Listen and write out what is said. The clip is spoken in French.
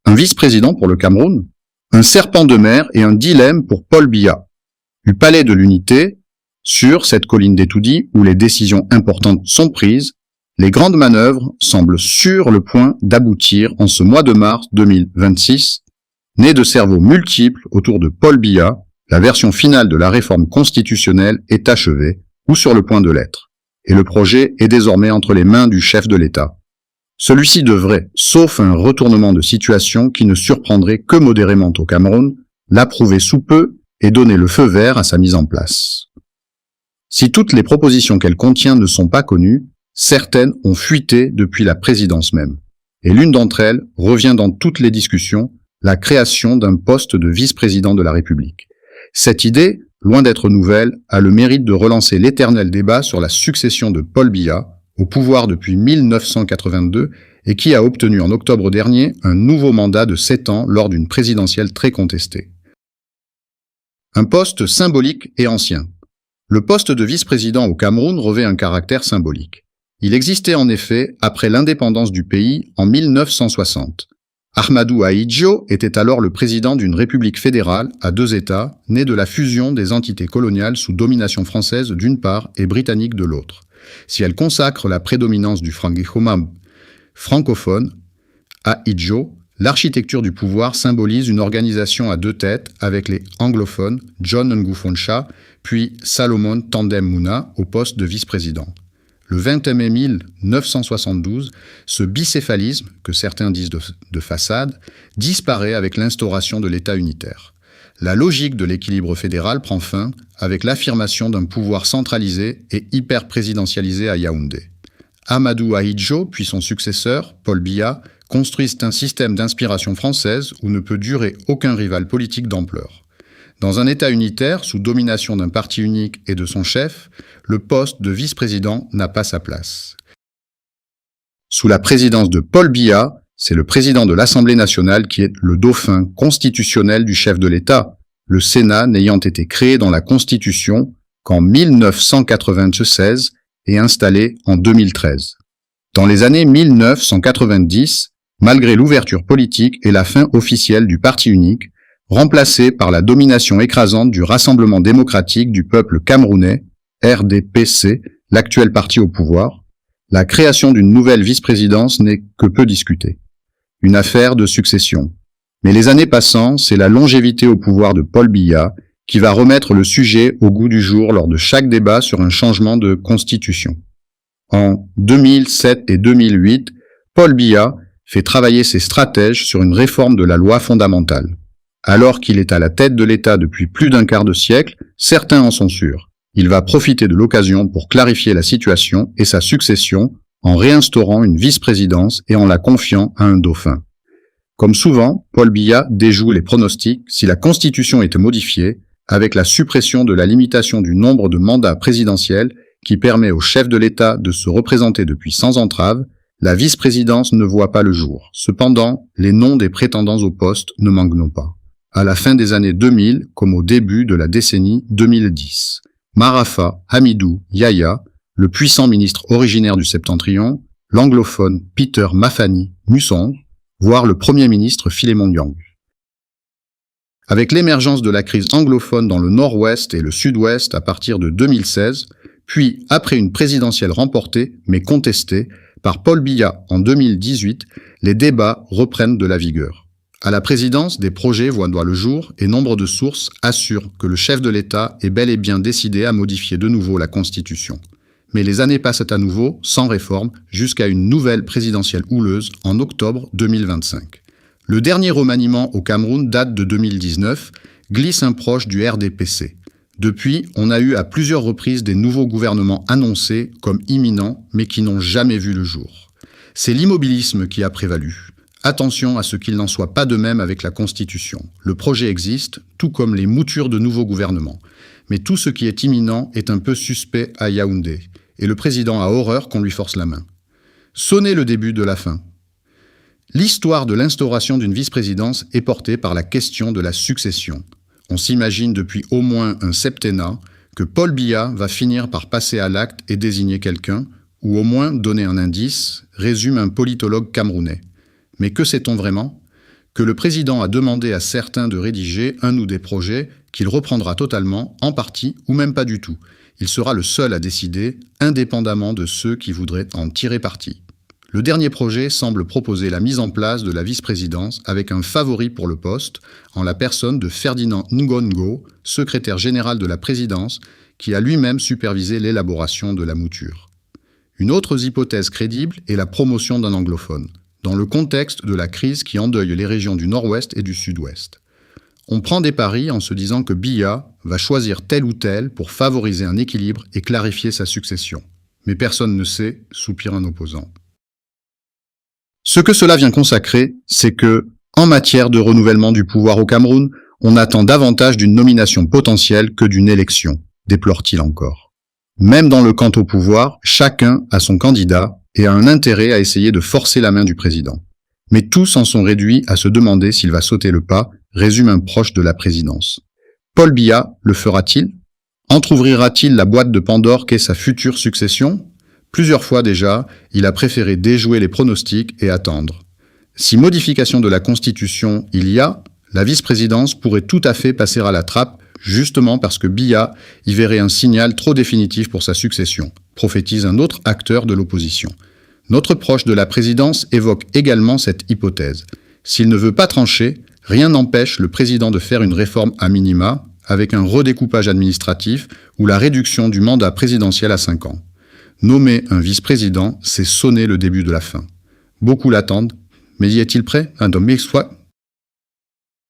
Un vice-président pour le Cameroun, un serpent de mer et un dilemme pour Paul Biya. Du palais de l'Unité, sur cette colline d'Etoudi où les décisions importantes sont prises, les grandes manœuvres semblent sur le point d'aboutir en ce mois de mars 2026. Né de cerveaux multiples autour de Paul Biya, la version finale de la réforme constitutionnelle est achevée ou sur le point de l'être, et le projet est désormais entre les mains du chef de l'État. Celui-ci devrait, sauf un retournement de situation qui ne surprendrait que modérément au Cameroun, l'approuver sous peu et donner le feu vert à sa mise en place. Si toutes les propositions qu'elle contient ne sont pas connues, certaines ont fuité depuis la présidence même, et l'une d'entre elles revient dans toutes les discussions, la création d'un poste de vice-président de la République. Cette idée, loin d'être nouvelle, a le mérite de relancer l'éternel débat sur la succession de Paul Biya, au pouvoir depuis 1982 et qui a obtenu en octobre dernier un nouveau mandat de 7 ans lors d'une présidentielle très contestée. Un poste symbolique et ancien. Le poste de vice-président au Cameroun revêt un caractère symbolique. Il existait en effet après l'indépendance du pays en 1960. Ahmadou Ahidjo était alors le président d'une république fédérale à 2 États, née de la fusion des entités coloniales sous domination française d'une part et britannique de l'autre. Si elle consacre la prédominance du frangichoma francophone, Ahidjo, l'architecture du pouvoir symbolise une organisation à 2 têtes avec les anglophones John Ngufoncha puis Salomon Tandem Mouna au poste de vice-président. Le 20 mai 1972, ce bicéphalisme, que certains disent de façade, disparaît avec l'instauration de l'État unitaire. La logique de l'équilibre fédéral prend fin avec l'affirmation d'un pouvoir centralisé et hyper-présidentialisé à Yaoundé. Ahmadou Ahidjo, puis son successeur, Paul Biya, construisent un système d'inspiration française où ne peut durer aucun rival politique d'ampleur. Dans un État unitaire, sous domination d'un parti unique et de son chef, le poste de vice-président n'a pas sa place. Sous la présidence de Paul Biya, c'est le président de l'Assemblée nationale qui est le dauphin constitutionnel du chef de l'État, le Sénat n'ayant été créé dans la Constitution qu'en 1996 et installé en 2013. Dans les années 1990, malgré l'ouverture politique et la fin officielle du parti unique, remplacé par la domination écrasante du Rassemblement démocratique du peuple camerounais, RDPC, l'actuel parti au pouvoir, la création d'une nouvelle vice-présidence n'est que peu discutée. Une affaire de succession. Mais les années passant, c'est la longévité au pouvoir de Paul Biya qui va remettre le sujet au goût du jour lors de chaque débat sur un changement de constitution. En 2007 et 2008, Paul Biya fait travailler ses stratèges sur une réforme de la loi fondamentale. Alors qu'il est à la tête de l'État depuis plus d'un quart de siècle, certains en sont sûrs. Il va profiter de l'occasion pour clarifier la situation et sa succession en réinstaurant une vice-présidence et en la confiant à un dauphin. Comme souvent, Paul Biya déjoue les pronostics si la Constitution était modifiée, avec la suppression de la limitation du nombre de mandats présidentiels qui permet au chef de l'État de se représenter depuis sans entrave, la vice-présidence ne voit pas le jour. Cependant, les noms des prétendants au poste ne manquent pas. À la fin des années 2000 comme au début de la décennie 2010. Marafa Hamidou Yahya, le puissant ministre originaire du Septentrion, l'anglophone Peter Mafani Musong, voire le premier ministre Philémon Yang. Avec l'émergence de la crise anglophone dans le nord-ouest et le sud-ouest à partir de 2016, puis après une présidentielle remportée mais contestée par Paul Biya en 2018, les débats reprennent de la vigueur. À la présidence, des projets voient le jour et nombre de sources assurent que le chef de l'État est bel et bien décidé à modifier de nouveau la Constitution. Mais les années passent à nouveau, sans réforme, jusqu'à une nouvelle présidentielle houleuse en octobre 2025. Le dernier remaniement au Cameroun date de 2019, glisse un proche du RDPC. Depuis, on a eu à plusieurs reprises des nouveaux gouvernements annoncés comme imminents, mais qui n'ont jamais vu le jour. C'est l'immobilisme qui a prévalu. Attention à ce qu'il n'en soit pas de même avec la Constitution. Le projet existe, tout comme les moutures de nouveaux gouvernements. Mais tout ce qui est imminent est un peu suspect à Yaoundé, et le président a horreur qu'on lui force la main. Sonnez le début de la fin. L'histoire de l'instauration d'une vice-présidence est portée par la question de la succession. On s'imagine depuis au moins un septennat que Paul Biya va finir par passer à l'acte et désigner quelqu'un, ou au moins donner un indice, résume un politologue camerounais. Mais que sait-on vraiment ? que le président a demandé à certains de rédiger un ou des projets qu'il reprendra totalement, en partie ou même pas du tout. Il sera le seul à décider, indépendamment de ceux qui voudraient en tirer parti. Le dernier projet semble proposer la mise en place de la vice-présidence avec un favori pour le poste, en la personne de Ferdinand Ngongo, secrétaire général de la présidence, qui a lui-même supervisé l'élaboration de la mouture. Une autre hypothèse crédible est la promotion d'un anglophone, dans le contexte de la crise qui endeuille les régions du Nord-Ouest et du Sud-Ouest. On prend des paris en se disant que Biya va choisir tel ou tel pour favoriser un équilibre et clarifier sa succession. Mais personne ne sait, soupire un opposant. Ce que cela vient consacrer, c'est que, en matière de renouvellement du pouvoir au Cameroun, on attend davantage d'une nomination potentielle que d'une élection, déplore-t-il encore. Même dans le camp au pouvoir, chacun a son candidat et a un intérêt à essayer de forcer la main du président. Mais tous en sont réduits à se demander s'il va sauter le pas, résume un proche de la présidence. Paul Biya le fera-t-il? Entrouvrira-t-il la boîte de Pandore qu'est sa future succession? Plusieurs fois déjà, il a préféré déjouer les pronostics et attendre. Si modification de la Constitution il y a, la vice-présidence pourrait tout à fait passer à la trappe, justement parce que Biya y verrait un signal trop définitif pour sa succession, prophétise un autre acteur de l'opposition. Notre proche de la présidence évoque également cette hypothèse. S'il ne veut pas trancher, rien n'empêche le président de faire une réforme à minima, avec un redécoupage administratif ou la réduction du mandat présidentiel à 5 ans. Nommer un vice-président, c'est sonner le début de la fin. Beaucoup l'attendent, mais y est-il prêt?